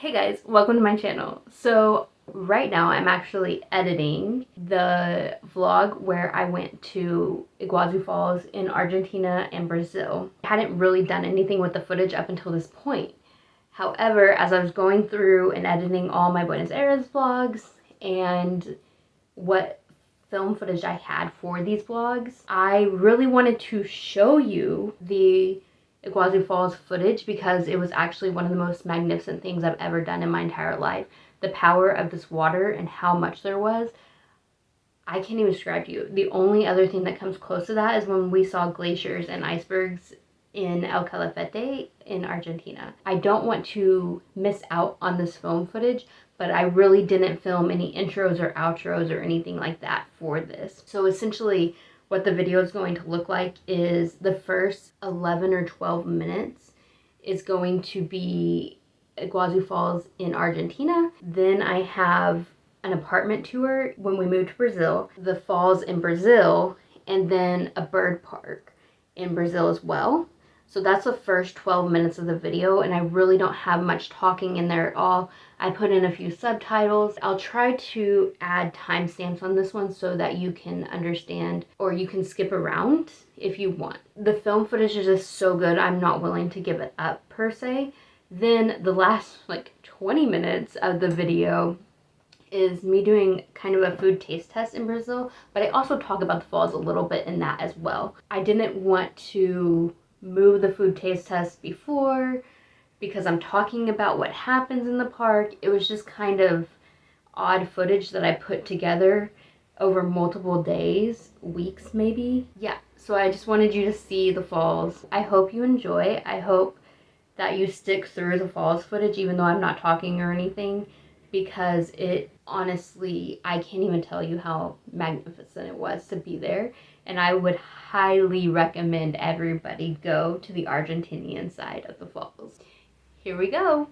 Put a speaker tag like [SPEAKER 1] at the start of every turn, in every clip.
[SPEAKER 1] Hey guys, welcome to my channel. So right now I'm actually editing the vlog where I went to Iguazu Falls in Argentina and Brazil. I hadn't really done anything with the footage up until this point. However, as I was going through and editing all my Buenos Aires vlogs and what film footage I had for these vlogs, I really wanted to show you the Iguazu Falls footage because it was actually one of the most magnificent things I've ever done in my entire life. The power of this water and how much there was, I can't even describe to you. The only other thing that comes close to that is when we saw glaciers and icebergs in El Calafate in Argentina. I don't want to miss out on this film footage, but I really didn't film any intros or outros or anything like that for this. So essentially, what the video is going to look like is the first 11 or 12 minutes is going to be Iguazu Falls in Argentina. Then I have an apartment tour when we moved to Brazil, the falls in Brazil, and then a bird park in Brazil as well. So that's the first 12 minutes of the video, and I really don't have much talking in there at all. I put in a few subtitles. I'll try to add timestamps on this one so that you can understand, or you can skip around if you want. The film footage is just so good, I'm not willing to give it up per se. Then the last 20 minutes of the video is me doing kind of a food taste test in Brazil, but I also talk about the falls a little bit in that as well. I didn't want to move the food taste test before because I'm talking about what happens in the park. It was just kind of odd footage that I put together over multiple days, weeks maybe. Yeah, so I just wanted you to see the falls. I hope you enjoy. I hope that you stick through the falls footage even though I'm not talking or anything, because it honestly, I can't even tell you how magnificent it was to be there. And I would highly recommend everybody go to the Argentinian side of the falls. Here we go.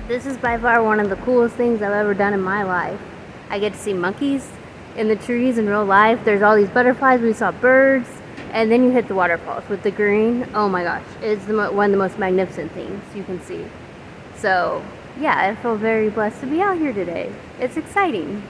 [SPEAKER 1] This is by far one of the coolest things I've ever done in my life. I get to see monkeys in the trees in real life. There's all these butterflies. We saw birds. And then you hit the waterfalls with the green. Oh my gosh. It's one of the most magnificent things you can see. So, yeah, I feel very blessed to be out here today. It's exciting.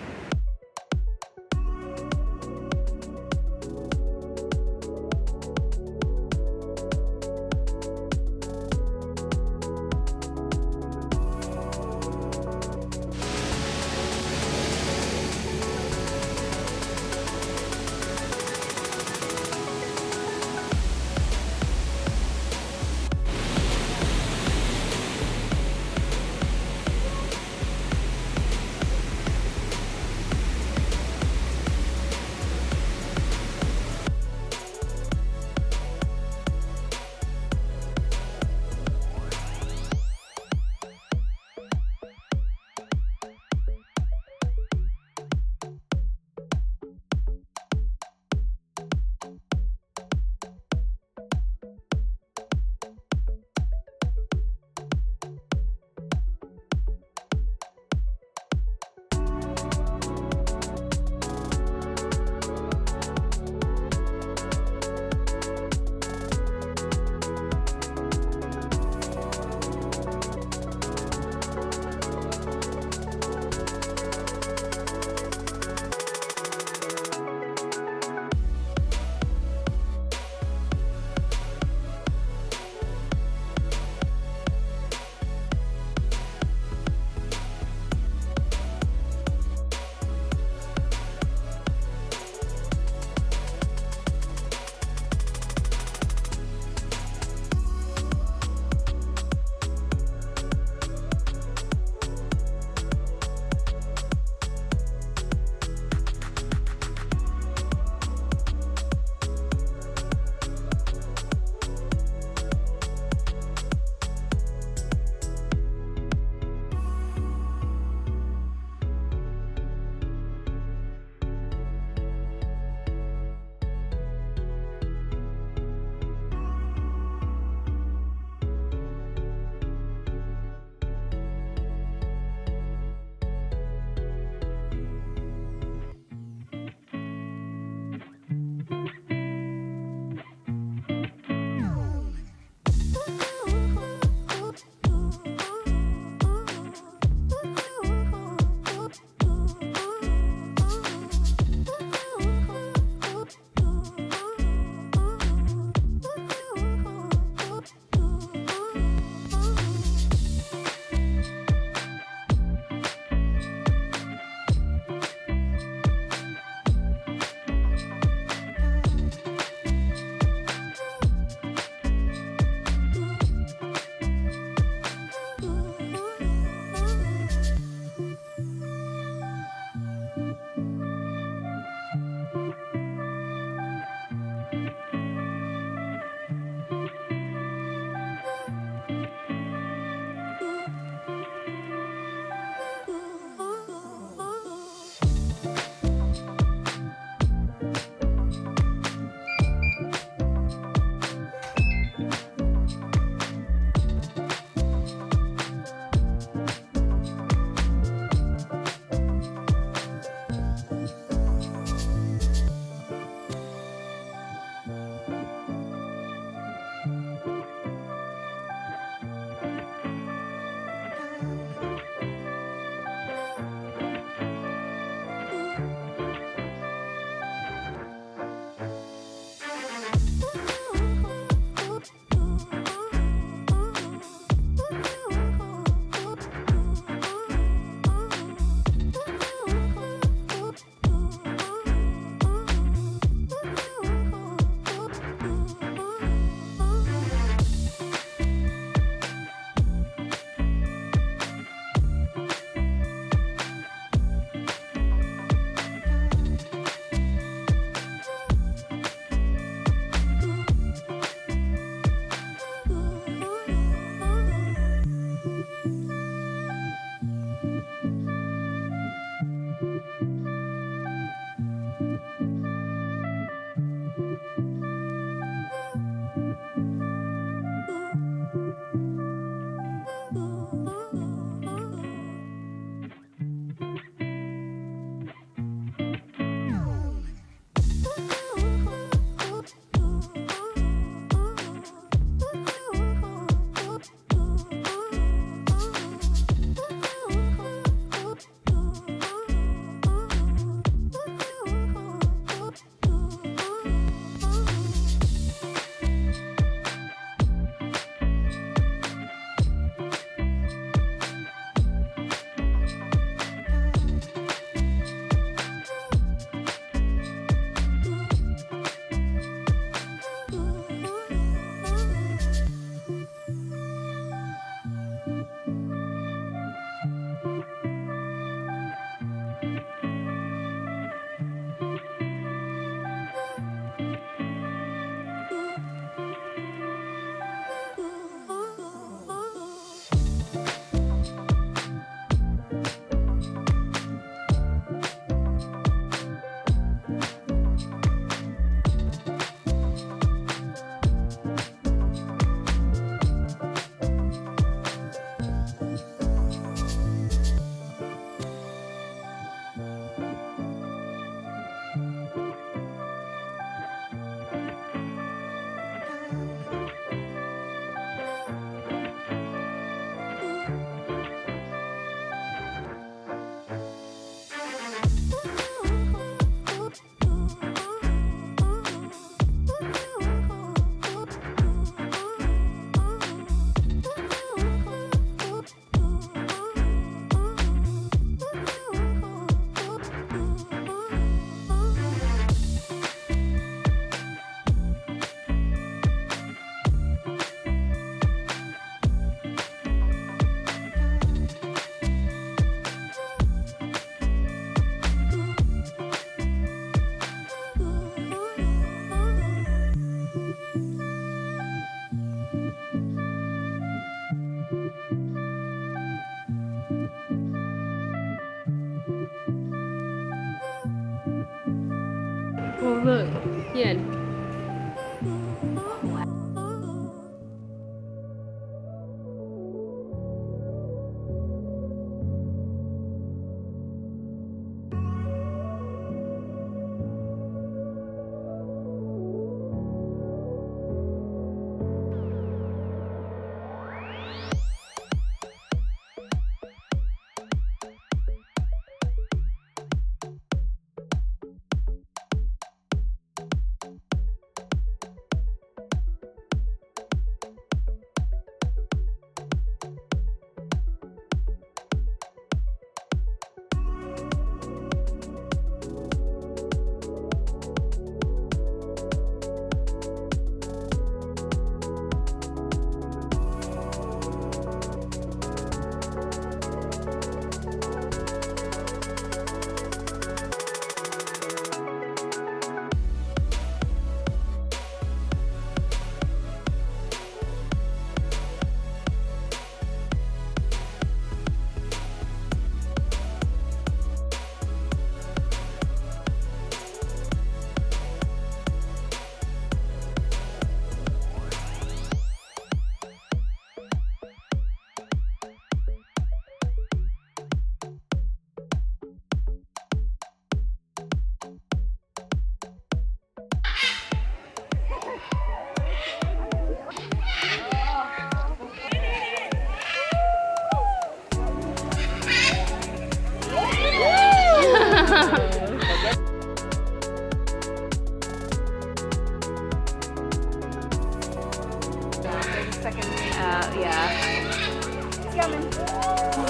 [SPEAKER 1] Oh, look. Yan.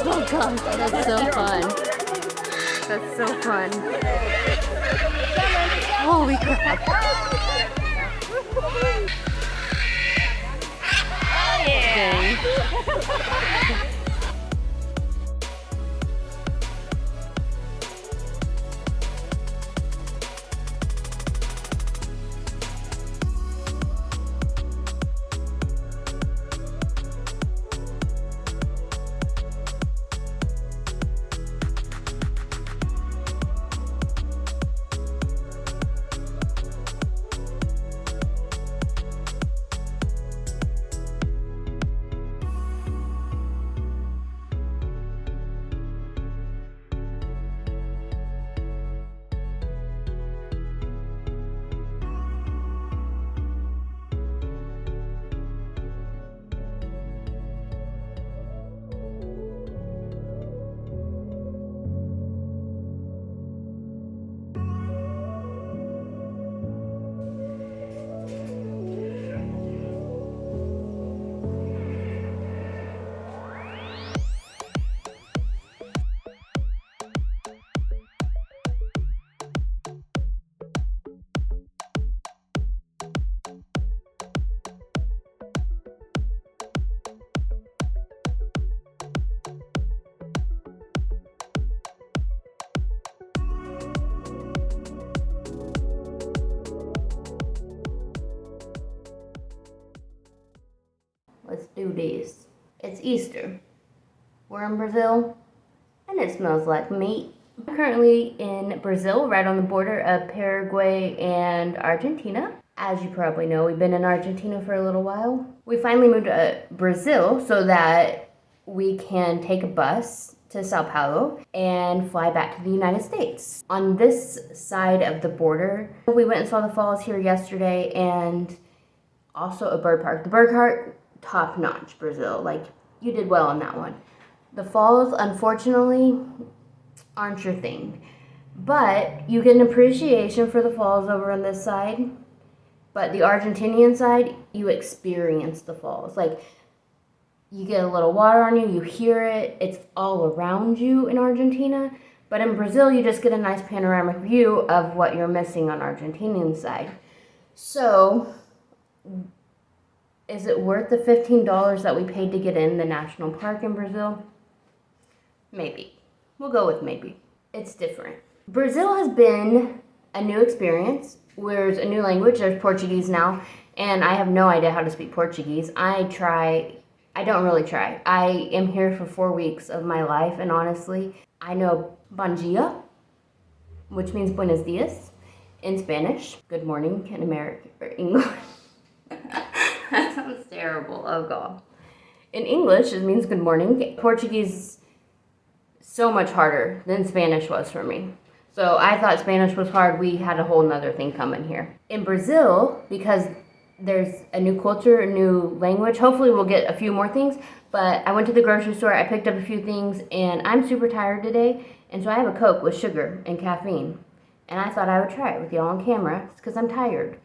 [SPEAKER 1] Oh gosh, that's so fun. That's so fun. Holy crap. Oh yeah. Let's do this. It's Easter. We're in Brazil, and it smells like meat. I'm currently in Brazil, right on the border of Paraguay and Argentina. As you probably know, we've been in Argentina for a little while. We finally moved to Brazil so that we can take a bus to Sao Paulo and fly back to the United States. On this side of the border, we went and saw the falls here yesterday, and also a bird park. The bird park, top notch, Brazil. Like, you did well on that one. The falls, unfortunately, aren't your thing. But you get an appreciation for the falls over on this side. But the Argentinian side, you experience the falls. Like, you get a little water on you, you hear it, it's all around you in Argentina. But in Brazil, you just get a nice panoramic view of what you're missing on Argentinian side. So, is it worth the $15 that we paid to get in the national park in Brazil? Maybe. We'll go with maybe. It's different. Brazil has been a new experience. There's a new language. There's Portuguese now, and I have no idea how to speak Portuguese. I don't really try. I am here for 4 weeks of my life, and honestly, I know bom dia, which means buenos dias, in Spanish. Good morning in American or English. That sounds terrible. Oh god. In English, it means good morning. Portuguese so much harder than Spanish was for me. So I thought Spanish was hard. We had a whole nother thing coming here. In Brazil, because there's a new culture, a new language, hopefully we'll get a few more things, but I went to the grocery store, I picked up a few things, and I'm super tired today, and so I have a Coke with sugar and caffeine. And I thought I would try it with y'all on camera, because I'm tired.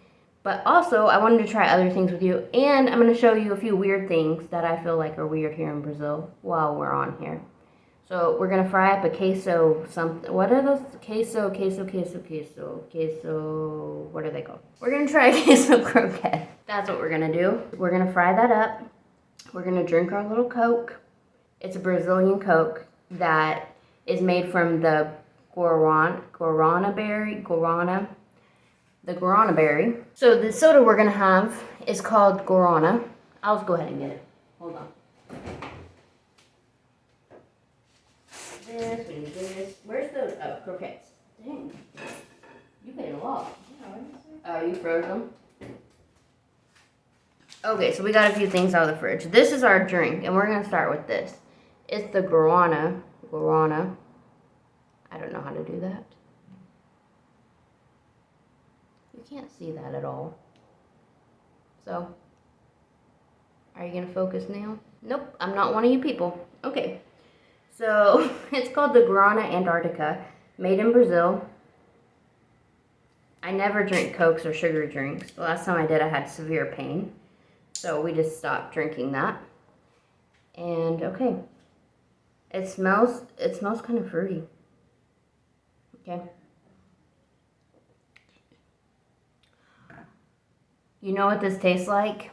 [SPEAKER 1] But also, I wanted to try other things with you, and I'm going to show you a few weird things that I feel like are weird here in Brazil while we're on here. So we're gonna fry up a queso something. What are those? Queso. What are they called? We're gonna try a queso croquette. That's what we're gonna do. We're gonna fry that up. We're gonna drink our little Coke. It's a Brazilian Coke that is made from the guarana berry. So the soda we're gonna have is called guarana. I'll just go ahead and get it. Hold on. This, we need this. Where's the croquettes? Dang. You paid a lot. Oh, you froze them? Okay, so we got a few things out of the fridge. This is our drink, and we're going to start with this. It's the guarana. I don't know how to do that. You can't see that at all. So, are you going to focus now? Nope, I'm not one of you people. Okay. So, it's called the Guarana Antarctica, made in Brazil. I never drink Cokes or sugar drinks. The last time I did, I had severe pain. So, we just stopped drinking that. And, okay. It smells kind of fruity. Okay. You know what this tastes like?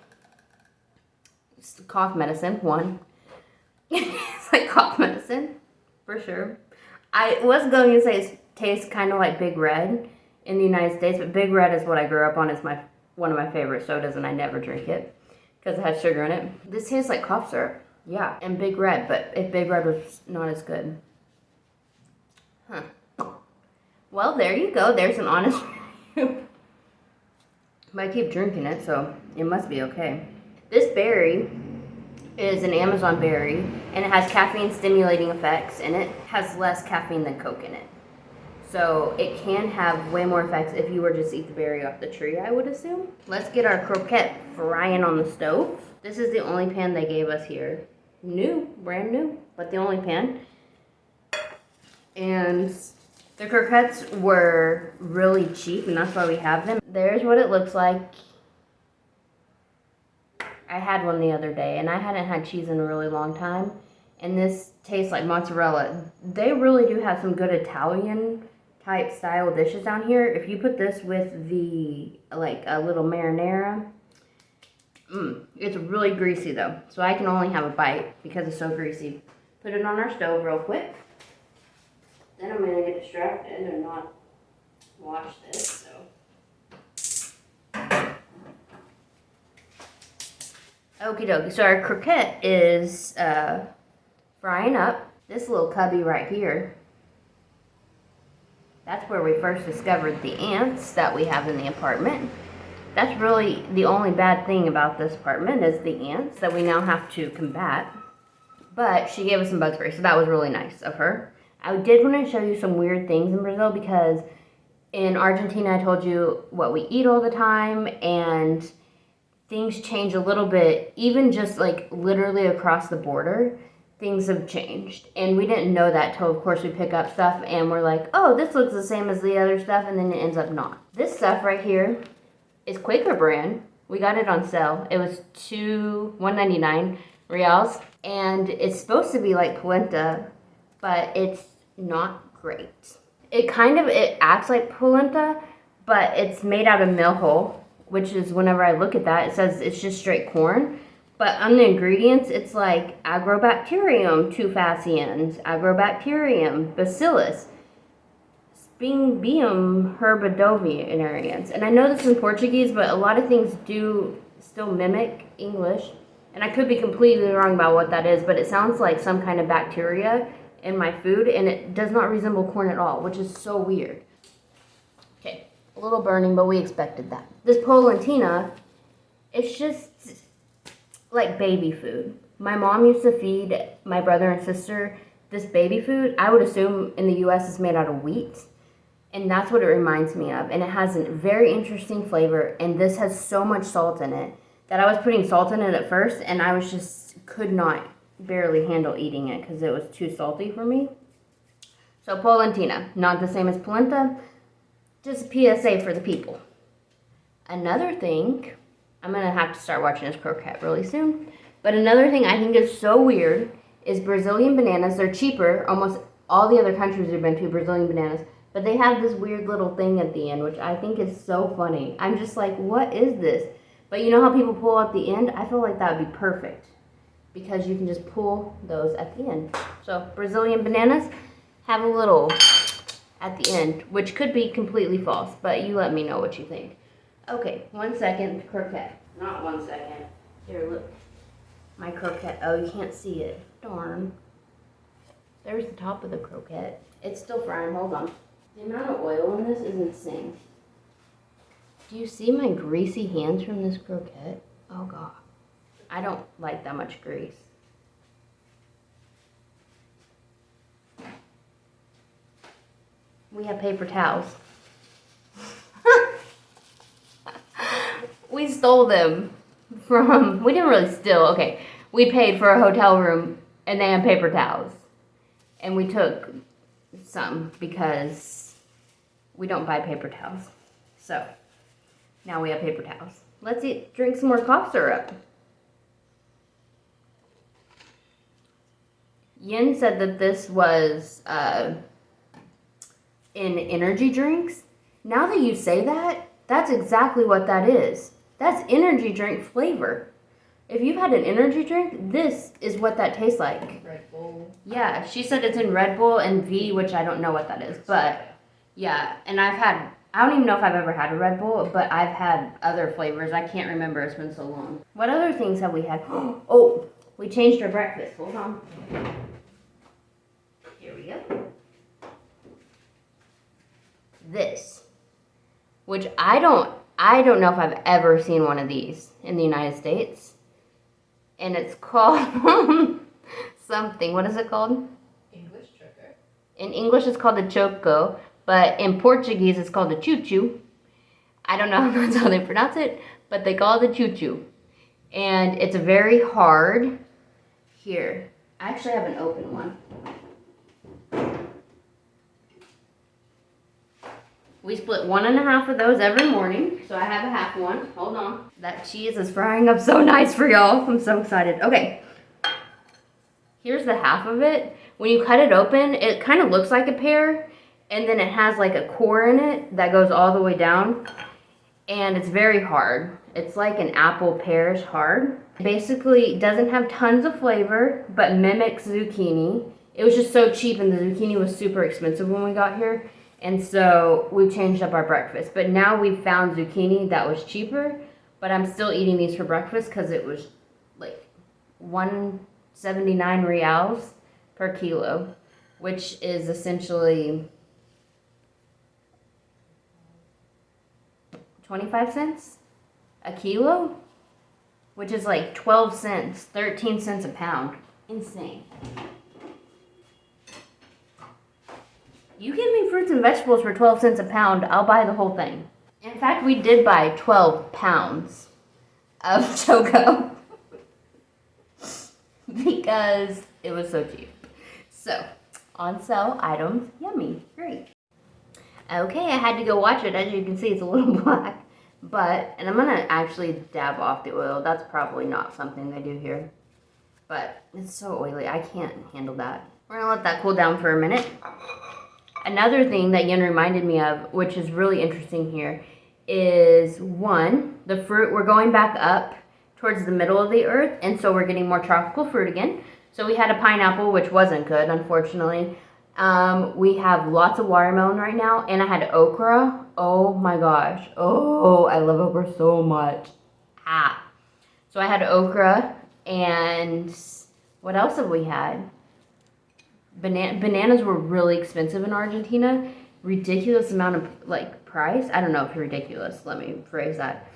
[SPEAKER 1] It's cough medicine, one. It's like cough medicine, for sure. I was going to say it tastes kind of like Big Red in the United States, but Big Red is what I grew up on. It's one of my favorite sodas, and I never drink it because it has sugar in it. This tastes like cough syrup, yeah, and Big Red, but if Big Red was not as good. Huh. Well, there you go. There's an honest review. But I keep drinking it, so it must be okay. This berry is an Amazon berry, and it has caffeine stimulating effects, and it has less caffeine than Coke in it. So it can have way more effects if you were just to eat the berry off the tree, I would assume. Let's get our croquette frying on the stove. This is the only pan they gave us here. New, brand new, but the only pan. And the croquettes were really cheap, and that's why we have them. There's what it looks like. I had one the other day, and I hadn't had cheese in a really long time, and this tastes like mozzarella. They really do have some good Italian type style dishes down here. If you put this with the, like a little marinara, it's really greasy though, so I can only have a bite because it's so greasy. Put it on our stove real quick. Then I'm gonna get distracted and not watch this, so. Okie dokie, so our croquette is frying up. This little cubby right here, that's where we first discovered the ants that we have in the apartment. That's really the only bad thing about this apartment is the ants that we now have to combat. But she gave us some bug spray, so that was really nice of her. I did want to show you some weird things in Brazil because in Argentina I told you what we eat all the time, and things change a little bit, even just like literally across the border, things have changed. And we didn't know that till of course we pick up stuff and we're like, oh, this looks the same as the other stuff, and then it ends up not. This stuff right here is Quaker brand. We got it on sale. It was $1.99 reals, and it's supposed to be like polenta, but it's not great. It acts like polenta, but it's made out of milho, which is, whenever I look at that, it says it's just straight corn. But on the ingredients, it's like Agrobacterium tufaciens, Agrobacterium bacillus, Spingium herbidovinarians. And I know this is in Portuguese, but a lot of things do still mimic English. And I could be completely wrong about what that is, but it sounds like some kind of bacteria in my food, and it does not resemble corn at all, which is so weird. Okay, little burning, but we expected that. This pollentina, it's just like baby food. My mom used to feed my brother and sister this baby food. I would assume in the US it's made out of wheat. And that's what it reminds me of. And it has a very interesting flavor. And this has so much salt in it that I was putting salt in it at first. And I was just, could not barely handle eating it because it was too salty for me. So pollentina, not the same as polenta. Just a PSA for the people. Another thing, I'm going to have to start watching this croquette really soon. But another thing I think is so weird is Brazilian bananas. They're cheaper. Almost all the other countries we've been to, Brazilian bananas. But they have this weird little thing at the end, which I think is so funny. I'm just like, what is this? But you know how people pull at the end? I feel like that would be perfect because you can just pull those at the end. So Brazilian bananas have a little at the end, which could be completely false, but you let me know what you think. Okay, 1 second, croquette. Not 1 second. Here, look. My croquette. Oh, you can't see it. Darn. There's the top of the croquette. It's still frying. Hold on. The amount of oil in this is insane. Do you see my greasy hands from this croquette? Oh, God. I don't like that much grease. We have paper towels. We stole them from, we didn't really steal, okay. We paid for a hotel room and they had paper towels. And we took some because we don't buy paper towels. So, now we have paper towels. Let's drink some more cough syrup. Yin said that this was in energy drinks. Now that you say that, that's exactly what that is. That's energy drink flavor. If you've had an energy drink, this is what that tastes like.
[SPEAKER 2] Red Bull.
[SPEAKER 1] Yeah, she said it's in Red Bull and V, which I don't know what that is. But, yeah, and I don't even know if I've ever had a Red Bull, but I've had other flavors. I can't remember. It's been so long. What other things have we had? Oh, we changed our breakfast. Hold on. Here we go. This, which I don't know if I've ever seen one of these in the United States. And it's called something. What is it called?
[SPEAKER 2] English choco.
[SPEAKER 1] In English it's called a choco, but in Portuguese it's called a choo-choo. I don't know if that's how they pronounce it, but they call it a choo-choo. And it's very hard. Here, I actually have an open one. We split 1.5 of those every morning, so I have a half one. Hold on. That cheese is frying up so nice for y'all. I'm so excited. Okay. Here's the half of it. When you cut it open, it kind of looks like a pear, and then it has like a core in it that goes all the way down, and it's very hard. It's like an apple pear hard. Basically, it doesn't have tons of flavor, but mimics zucchini. It was just so cheap, and the zucchini was super expensive when we got here. And so we've changed up our breakfast. But now we've found zucchini that was cheaper. But I'm still eating these for breakfast because it was like 179 reals per kilo, which is essentially 25 cents a kilo, which is like 12 cents, 13 cents a pound. Insane. You give me fruits and vegetables for 12 cents a pound, I'll buy the whole thing. In fact, we did buy 12 pounds of choco because it was so cheap. So, on sale items, yummy, great. Okay, I had to go watch it. As you can see, it's a little black. And I'm gonna actually dab off the oil. That's probably not something they do here. But it's so oily, I can't handle that. We're gonna let that cool down for a minute. Another thing that Yen reminded me of, which is really interesting here, is one, the fruit. We're going back up towards the middle of the earth, and so we're getting more tropical fruit again. So we had a pineapple, which wasn't good, unfortunately. We have lots of watermelon right now, and I had okra. Oh my gosh. Oh, I love okra so much. So I had okra, and what else have we had? Bananas were really expensive in Argentina. Ridiculous amount of price. I don't know if it's ridiculous. Let me phrase that.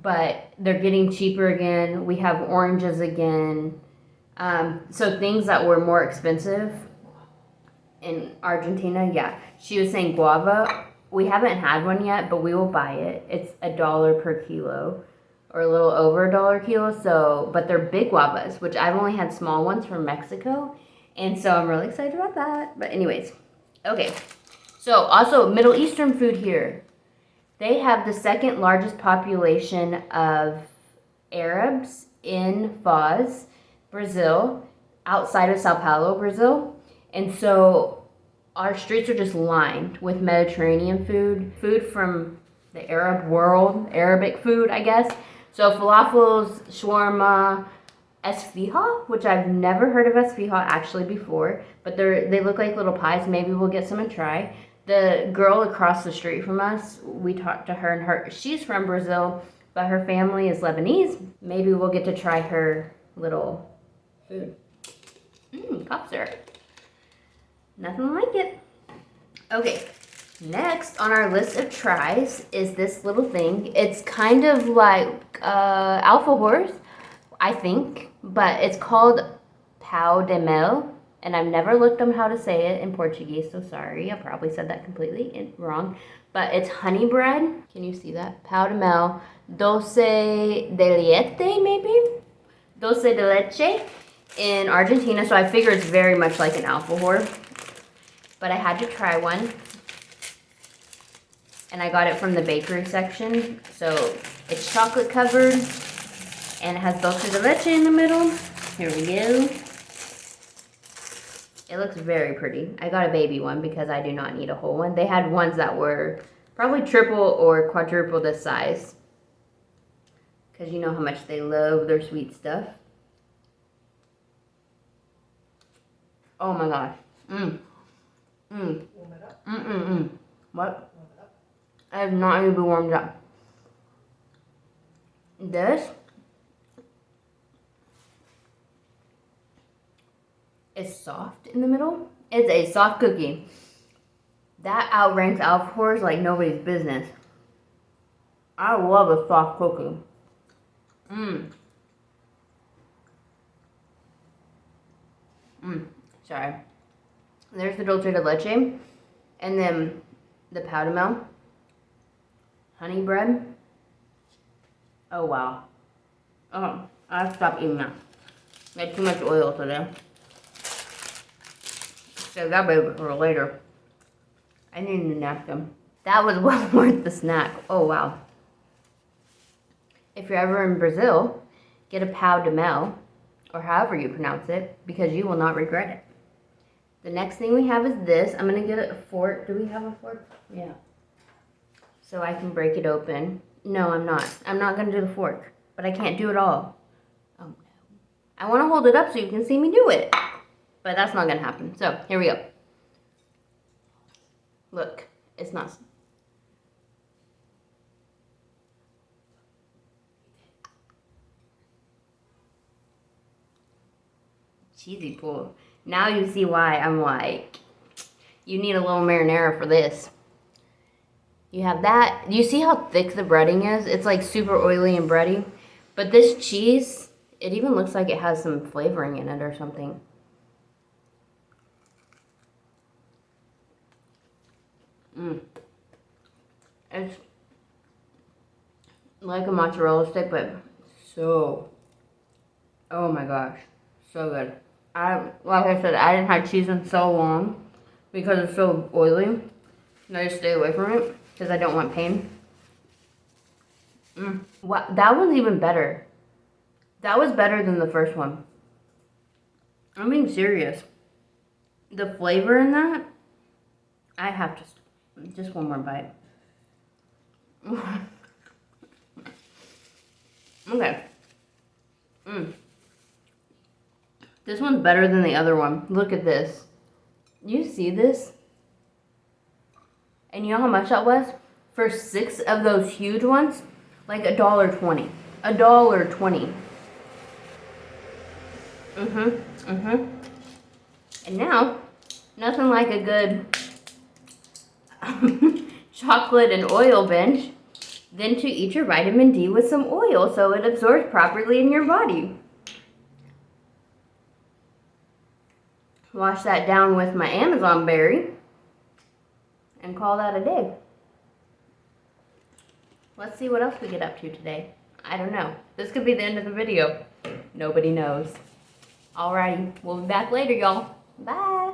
[SPEAKER 1] But they're getting cheaper again. We have oranges again. So things that were more expensive in Argentina, yeah. She was saying guava. We haven't had one yet, but we will buy it. It's $1 per kilo, or a little over $1 a kilo. So, but they're big guavas, which I've only had small ones from Mexico, and so I'm really excited about that. But anyways, okay. So also Middle Eastern food here. They have the second largest population of Arabs in Foz, Brazil, outside of Sao Paulo, Brazil. And so our streets are just lined with Mediterranean food from the Arab world, Arabic food, I guess. So falafels, shawarma, esfihal, which I've never heard of esfihal actually before, but they look like little pies. Maybe we'll get some and try. The girl across the street from us, we talked to her, and she's from Brazil, but her family is Lebanese. Maybe we'll get to try her little food. Cough syrup. Nothing like it. Okay, next on our list of tries is this little thing. It's kind of like Alpha Horse, I think, but it's called pão de mel. And I've never looked up how to say it in Portuguese, so sorry. I probably said that completely wrong. But it's honey bread. Can you see that? Pão de mel. Dulce de leite, maybe? Dulce de leche in Argentina. So I figure it's very much like an alfajor. But I had to try one. And I got it from the bakery section. So it's chocolate covered. And it has dulce de leche in the middle. Here we go. It looks very pretty. I got a baby one because I do not need a whole one. They had ones that were probably triple or quadruple this size. Because you know how much they love their sweet stuff. Oh my gosh. What? I have not even been warmed up. This is soft in the middle. It's a soft cookie. That outranks alfajors like nobody's business. I love a soft cookie. Sorry. There's the dulce de leche. And then the pão de mel. Honey bread. Oh wow. Oh, I have to stop eating that. I had too much oil today. Save that baby for later. I need a napkin. That was well worth the snack. Oh wow. If you're ever in Brazil, get a pão de mel, or however you pronounce it, because you will not regret it. The next thing we have is this. I'm gonna get a fork. Do we have a fork? Yeah. So I can break it open. No, I'm not. I'm not gonna do the fork, but I can't do it all. Oh no. I wanna hold it up so you can see me do it. But that's not gonna happen. So here we go. Look, it's not. Cheesy pool. Now you see why I'm like, you need a little marinara for this. You have that. You see how thick the breading is? It's like super oily and bready. But this cheese, it even looks like it has some flavoring in it or something. It's like a mozzarella stick, but so, oh my gosh, so good. Like I said, I didn't have cheese in so long because it's so oily. And I just stay away from it because I don't want pain. Wow, that was even better. That was better than the first one. I'm being serious. The flavor in that, I have to, just one more bite. Okay. This one's better than the other one. Look at this. You see this? And you know how much that was? For 6 of those huge ones? Like $1.20. $1.20. And now, nothing like a good chocolate and oil binge, then to eat your vitamin D with some oil so it absorbs properly in your body. Wash that down with my Amazon berry and call that a day. Let's see what else we get up to today. I don't know. This could be the end of the video. Nobody knows. Alrighty, we'll be back later, y'all. Bye.